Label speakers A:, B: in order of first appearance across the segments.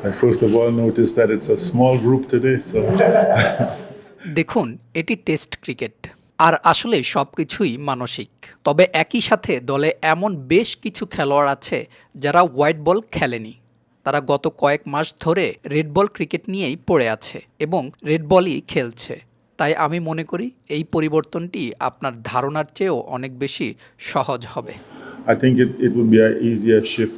A: I first of all noticed that it's a small group today, so
B: দেখুন, এটি test cricket. আর আসলে সবকিছুই মানসিক। তবে একই সাথে দলে এমন বেশ কিছু খেলোয়াড় আছে যারা হোয়াইট বল খেলেনি। তারা গত কয়েক মাস ধরে রেড বল ক্রিকেট নিয়েই পড়ে আছে এবং রেড বলই খেলছে। তাই আমি মনে করি এই পরিবর্তনটি আপনার ধারণার চেয়েও অনেক বেশি সহজ হবে।
A: I think it would be an easier shift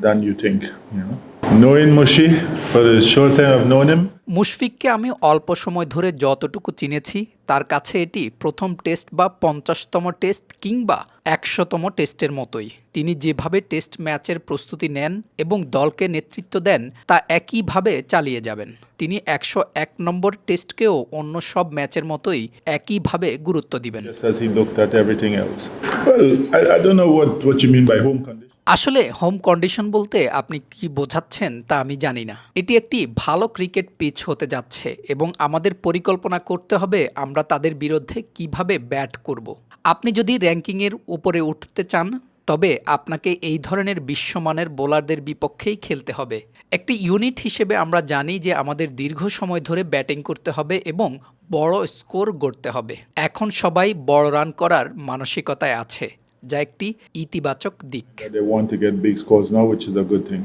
A: than you think. You know, knowing Mushi for the short time I've known him,
B: মুশফিককে আমি অল্প সময় ধরে যতটুকু চিনেছি তার কাছে এটি প্রথম টেস্ট বা ৫০তম টেস্ট কিংবা ১০০তম টেস্টের মতোই। তিনি যেভাবে টেস্ট ম্যাচের প্রস্তুতি নেন এবং দলকে নেতৃত্ব দেন তা একইভাবে চালিয়ে যাবেন। তিনি ১০১ নম্বর টেস্টকেও অন্য সব ম্যাচের মতোই একইভাবে গুরুত্ব দিবেন।
A: just as he looked at everything else. Well, I don't know what you mean by home condition.
B: আসলে হোম কন্ডিশন বলতে আপনি কি বোঝাচ্ছেন তা আমি জানি না। এটি একটি ভালো ক্রিকেট পিচ হতে যাচ্ছে এবং আমাদের পরিকল্পনা করতে হবে আমরা তাদের বিরুদ্ধে কিভাবে ব্যাট করব। আপনি যদি র্যাঙ্কিংয়ের উপরে উঠতে চান তবে আপনাকে এই ধরনের বিশ্বমানের বোলারদের বিপক্ষেই খেলতে হবে। একটি ইউনিট হিসেবে আমরা জানি যে আমাদের দীর্ঘ সময় ধরে ব্যাটিং করতে হবে এবং বড় স্কোর গড়তে হবে। এখন সবাই বড় রান করার মানসিকতায় আছে, যা একটি ইতিবাচক দিক।
A: They want to get big scores now, which is a good thing.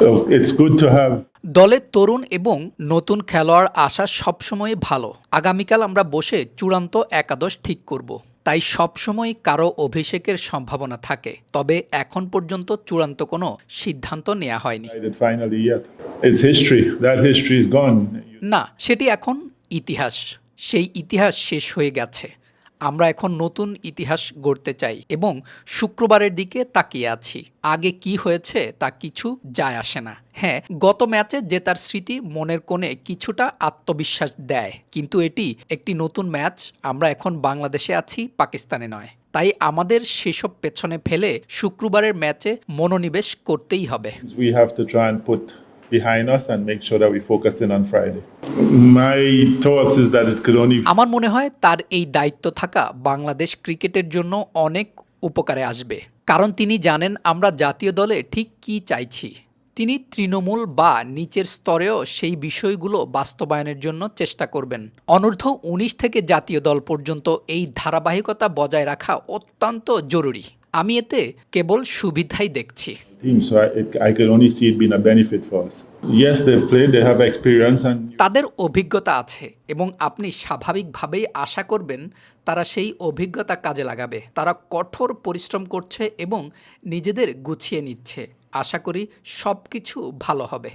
A: So it's good to have.
B: দলে তরুণ এবং নতুন খেলোয়াড় আসা সবসময় ভালো। আগামীকাল আমরা বসে চূড়ান্ত একাদশ ঠিক করব। তাই সবসময় কারো অভিষেকের সম্ভাবনা থাকে, তবে এখন পর্যন্ত চূড়ান্ত কোনো সিদ্ধান্ত নেওয়া হয়নি।
A: Decided finally yet. It's history. That history is gone.
B: না, সেটি এখন ইতিহাস। সেই ইতিহাস শেষ হয়ে গেছে। আমরা এখন নতুন ইতিহাস গড়তে চাই এবং শুক্রবারের দিকে তাকিয়ে আছি। আগে কি হয়েছে তা কিছু যায় আসে না। হ্যাঁ, গত ম্যাচে জেতার স্মৃতি মনের কোণে কিছুটা আত্মবিশ্বাস দেয়, কিন্তু এটি একটি নতুন ম্যাচ। আমরা এখন বাংলাদেশে আছি, পাকিস্তানে নয়। তাই আমাদের সেসব পেছনে ফেলে শুক্রবারের ম্যাচে মনোনিবেশ করতেই হবে।
A: We have to try and put behind us and make sure that we focus in on Friday. My thoughts is that it could only.
B: আমার মনে হয় তার এই দায়িত্ব থাকা বাংলাদেশ ক্রিকেটের জন্য অনেক উপকারে আসবে, কারণ তিনি জানেন আমরা জাতীয় দলে ঠিক কী চাইছি। তিনি তৃণমূল বা নিচের স্তরেও সেই বিষয়গুলো বাস্তবায়নের জন্য চেষ্টা করবেন। অনূর্ধ্ব-১৯ থেকে জাতীয় দল পর্যন্ত এই ধারাবাহিকতা বজায় রাখা অত্যন্ত জরুরি। আমি এতে কেবল সুবিধাই দেখছি।
A: Team, so I can only see it being a benefit for us. Yes, they've played, they have experience, and
B: তাদের অভিজ্ঞতা আছে এবং আপনি স্বাভাবিকভাবেই আশা করবেন তারা সেই অভিজ্ঞতা কাজে লাগাবে। তারা কঠোর পরিশ্রম করছে এবং নিজেদের গুছিয়ে নিচ্ছে। আশা করি সব কিছু ভালো হবে।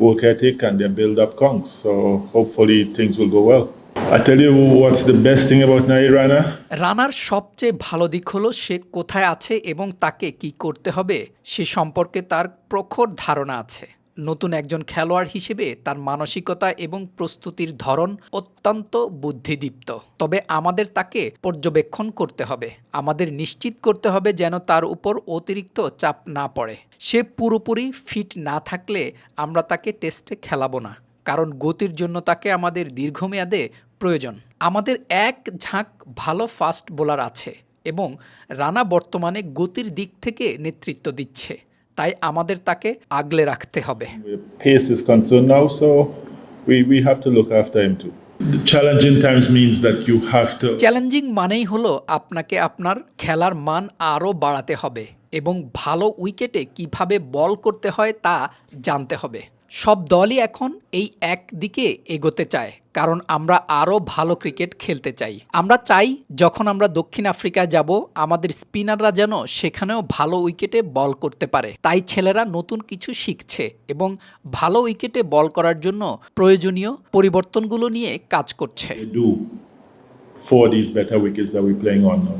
A: work ethic and their build-up counts. So hopefully things will go well. I tell you what's the best thing about Nair Rana?
B: রানার সবচেয়ে ভালো দিক হলো সে কোথায় আছে এবং তাকে কি করতে হবে সে সম্পর্কে তার প্রখর ধারণা আছে। নতুন একজন খেলোয়াড় হিসেবে তার মানসিকতা এবং প্রস্তুতির ধরন অত্যন্ত বুদ্ধিদীপ্ত। তবে আমাদের তাকে পর্যবেক্ষণ করতে হবে। আমাদের নিশ্চিত করতে হবে যেন তার উপর অতিরিক্ত চাপ না পড়ে। সে পুরোপুরি ফিট না থাকলে আমরা তাকে টেস্টে খেলাবো না, কারণ গতির জন্য তাকে আমাদের দীর্ঘমেয়াদে প্রয়োজন। আমাদের এক ঝাঁক ভালো ফাস্ট বোলার আছে এবং রানা বর্তমানে গতির দিক থেকে নেতৃত্ব দিচ্ছে, তাই আমাদের তাকে আগলে রাখতে হবে।
A: Pace is concerned now, so we have to look after him too. The challenging times means that you have to.
B: Challenging মানেই হলো আপনাকে আপনার খেলার মান আরও বাড়াতে হবে এবং ভালো উইকেটে কিভাবে বল করতে হয় তা জানতে হবে। সব দলই এখন এই একদিকে এগোতে চায়, কারণ আমরা আরও ভালো ক্রিকেট খেলতে চাই। আমরা চাই যখন আমরা দক্ষিণ আফ্রিকায় যাব আমাদের স্পিনাররা যেন সেখানেও ভালো উইকেটে বল করতে পারে। তাই ছেলেরা নতুন কিছু শিখছে এবং ভালো উইকেটে বল করার জন্য প্রয়োজনীয় পরিবর্তনগুলো নিয়ে কাজ করছে।
A: Do for these better wickets that we're playing on now.